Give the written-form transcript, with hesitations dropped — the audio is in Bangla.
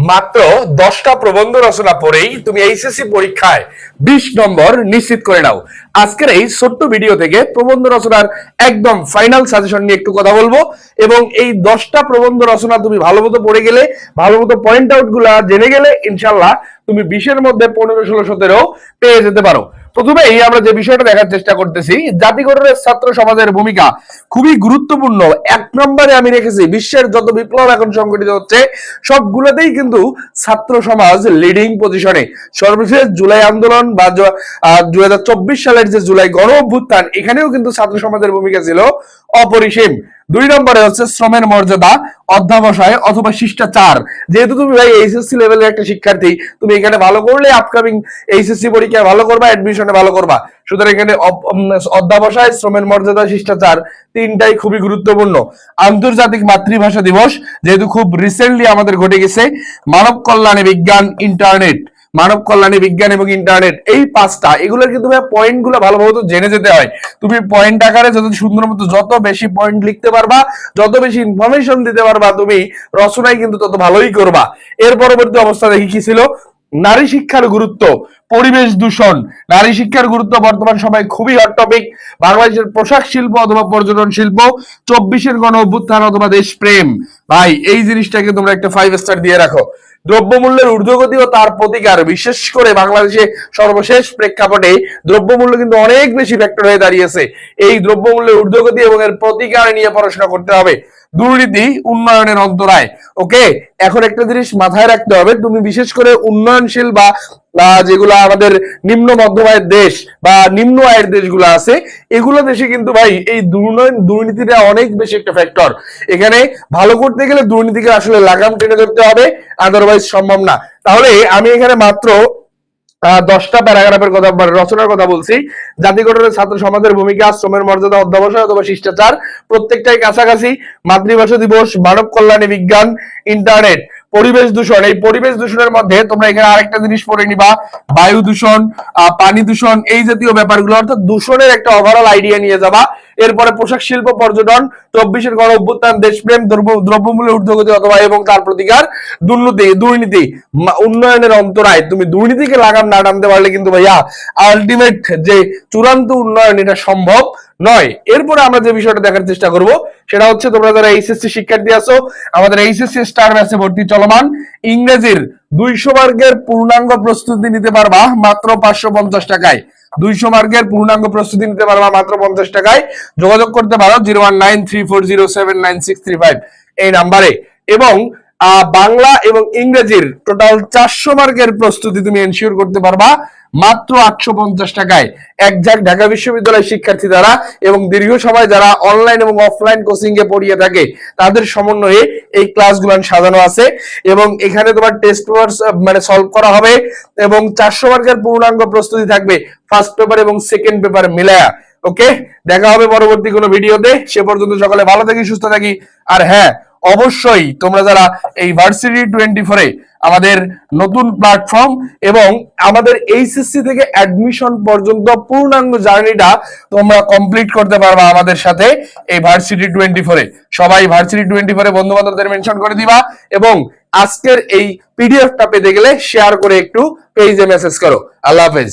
মাত্র 10টা প্রবন্ধ রচনা পড়েই তুমি এইচএসসি পরীক্ষায় 20 নম্বর নিশ্চিত করে নাও। আজকের এই ছোট্ট ভিডিও থেকে প্রবন্ধ রচনার একদম ফাইনাল সাজেশন নিয়ে একটু কথা বলবো এবং এই 10টা প্রবন্ধ রচনা তুমি ভালো মতো পড়ে গেলে, ভালো মতো পয়েন্ট আউট গুলা জেনে গেলে ইনশাল্লাহ তুমি 20-এর মধ্যে 15, 16, 17 পেয়ে যেতে পারো। প্রথমেই আমরা যে বিষয়টা দেখার চেষ্টা করতেছি, জাতি গঠনের ছাত্র সমাজের ভূমিকা খুবই গুরুত্বপূর্ণ। 1 নম্বরে আমি রেখেছি বিশ্বের যত বিপ্লব এখন সংঘটিত হচ্ছে সবগুলোতেই কিন্তু ছাত্র সমাজ লিডিং পজিশনে। সর্বশেষ জুলাই আন্দোলন বা 2024 সালের যে জুলাই গণ অভ্যুত্থান, এখানেও কিন্তু ছাত্র সমাজের ভূমিকা ছিল অপরিসীম। 2 নম্বরে হচ্ছে শ্রমের মর্যাদা, অধ্যাবসায় অথবা শিষ্টাচার। যেহেতু তুমি ভাই এইচএসসি লেভেলের একটা শিক্ষার্থী, তুমি এখানে ভালো করলে আপকামিং এইচএসসি পরীক্ষায় ভালো করবা, অ্যাডমিশনে ভালো করবা। সুতরাং এখানে অধ্যাবসায়, শ্রমের মর্যাদা, শিষ্টাচার তিনটাই খুবই গুরুত্বপূর্ণ। আন্তর্জাতিক মাতৃভাষা দিবস যেহেতু খুব রিসেন্টলি আমাদের ঘটে গেছে। মানব কল্যাণে বিজ্ঞান, ইন্টারনেট, মানব কল্যাণে বিজ্ঞান এবং ইন্টারনেট, এই 5টা, এগুলোর কিন্তু পয়েন্ট গুলো ভালোভাবে জেনে যেতে হয়। তুমি পয়েন্ট আকারে যত সুন্দর মতো যত বেশি পয়েন্ট লিখতে পারবা, যত বেশি ইনফরমেশন দিতে পারবা, তুমি রচনায় কিন্তু তত ভালোই করবা। এর পরবর্তী অবস্থা দেখি কি ছিল, নারী শিক্ষার গুরুত্ব, পরিবেশ দূষণ। নারী শিক্ষার গুরুত্ব বর্তমান সময় খুবই হট টপিক। বাংলাদেশের পোশাক শিল্প অথবা পর্যটন শিল্প, 24-এর গণ অভ্যুত্থান অথবা দেশপ্রেম। ভাই এই জিনিসটাকে তোমরা একটা 5 স্টার দিয়ে রাখো। দ্রব্যমূল্যের ঊর্ধ্বগতি ও তার প্রতিকার, বিশেষ করে বাংলাদেশে সর্বশেষ প্রেক্ষাপটে দ্রব্যমূল্য কিন্তু অনেক বেশি ফ্যাক্টর হয়ে দাঁড়িয়েছে। এই দ্রব্যমূল্যের ঊর্ধ্বগতি এবং এর প্রতিকার নিয়ে পড়াশোনা করতে হবে। দুর্নীতি উন্নয়নের অন্তরায়। ওকে, এখন একটা জিনিস মাথায় রাখতে হবে, তুমি বিশেষ করে উন্নয়নশীল বা যেগুলো আমাদের নিম্ন মধ্যম আয়ের দেশ বা নিম্ন আয়ের দেশগুলো আছে, এগুলো দেশে কিন্তু ভাই এই দুর্নীতিটা অনেক বেশি একটা ফ্যাক্টর। এখানে ভালো করতে গেলে দুর্নীতিকে আসলে লাগাম টেনে ধরতে হবে, আদারওয়াইজ সম্ভব না। তাহলে আমি এখানে মাত্র 10টা প্যারাগ্রাফের কথা, রচনার কথা বলছি। জাতি গঠনের ছাত্র সমাজের ভূমিকা, শ্রমের মর্যাদা, অধ্যাবসায় অথবা শিষ্টাচার, প্রত্যেকটাই কাছাকাছি। মাতৃভাষা দিবস, মানব কল্যাণে বিজ্ঞান, ইন্টারনেট, পরিবেশ দূষণ। এই পরিবেশ দূষণের মধ্যে তোমরা এখানে আরেকটা জিনিস পড়ে নিবা, বায়ু দূষণ, পানি দূষণ, এই জাতীয় ব্যাপারগুলো, অর্থাৎ দূষণের একটা ওভারঅল আইডিয়া নিয়ে যাবা। এরপরে পোশাক শিল্প, পর্যটন, 24-এর গণ অভ্যুত্থান, দেশপ্রেম, দ্রব্যমূল্যের ঊর্ধ্বগতি অথবা এবং তার প্রতিকার, দুর্নীতি উন্নয়নের অন্তরায়। তুমি দুর্নীতিকে লাগাম না টানতে পারলে কিন্তু ভাইয়া আলটিমেট যে চূড়ান্ত উন্নয়ন, এটা সম্ভব নয়। এরপরে আমরা যে বিষয়টা দেখার চেষ্টা করব সেটা হচ্ছে, তোমরা যারা এইচএসসি শিক্ষার্থী আছো, আমাদের এইচএসসি স্টার ব্যাচে ভর্তি চলমান। ইংরেজির 200 মার্কের পূর্ণাঙ্গ প্রস্তুতি নিতে পারবা মাত্র 550 টাকায়। 200 মার্কের পূর্ণাঙ্গ প্রস্তুতি নিতে পারবা মাত্র 50 টাকায়। যোগাযোগ করতে পারো 0193407965 এই নাম্বারে। এবং বাংলা এবং ইংরেজির টোটাল 400 মার্কের প্রস্তুতি তুমি এনশিওর করতে পারবা মাত্র 850 টাকায়। একজাক্ট ঢাকা বিশ্ববিদ্যালয়ের শিক্ষার্থী দ্বারা এবং দীর্ঘ সময় যারা অনলাইন এবং অফলাইন কোচিং এ পড়িয়ে থাকে তাদের সমন্বয়ে এই ক্লাসগুলো সাজানো আছে। এবং এখানে তোমার টেস্ট পেপার মানে সলভ করা হবে এবং 400 মার্কের পূর্ণাঙ্গ প্রস্তুতি থাকবে ফার্স্ট পেপার এবং সেকেন্ড পেপার মিলায়া। ওকে, দেখা হবে পরবর্তী কোনো ভিডিওতে। সে পর্যন্ত সকালে ভালো থাকি, সুস্থ থাকি। আর হ্যাঁ, অবশ্যই তোমরা যারা এই ভার্সিটি 24-এ আমাদের নতুন প্ল্যাটফর্ম এবং আমাদের এইচএসসি থেকে অ্যাডমিশন পর্যন্ত পূর্ণাঙ্গ জার্নিটা তোমরা কমপ্লিট করতে পারবা আমাদের সাথে এই ভার্সিটি 24-এ। সবাই ভার্সিটি 24-এ বন্ধু বান্ধবদের মেনশন করে দিবা এবং আজকের এই পিডিএফটা পেতে গেলে শেয়ার করে একটু পেজে মেসেজ করো। আল্লাহ হাফেজ।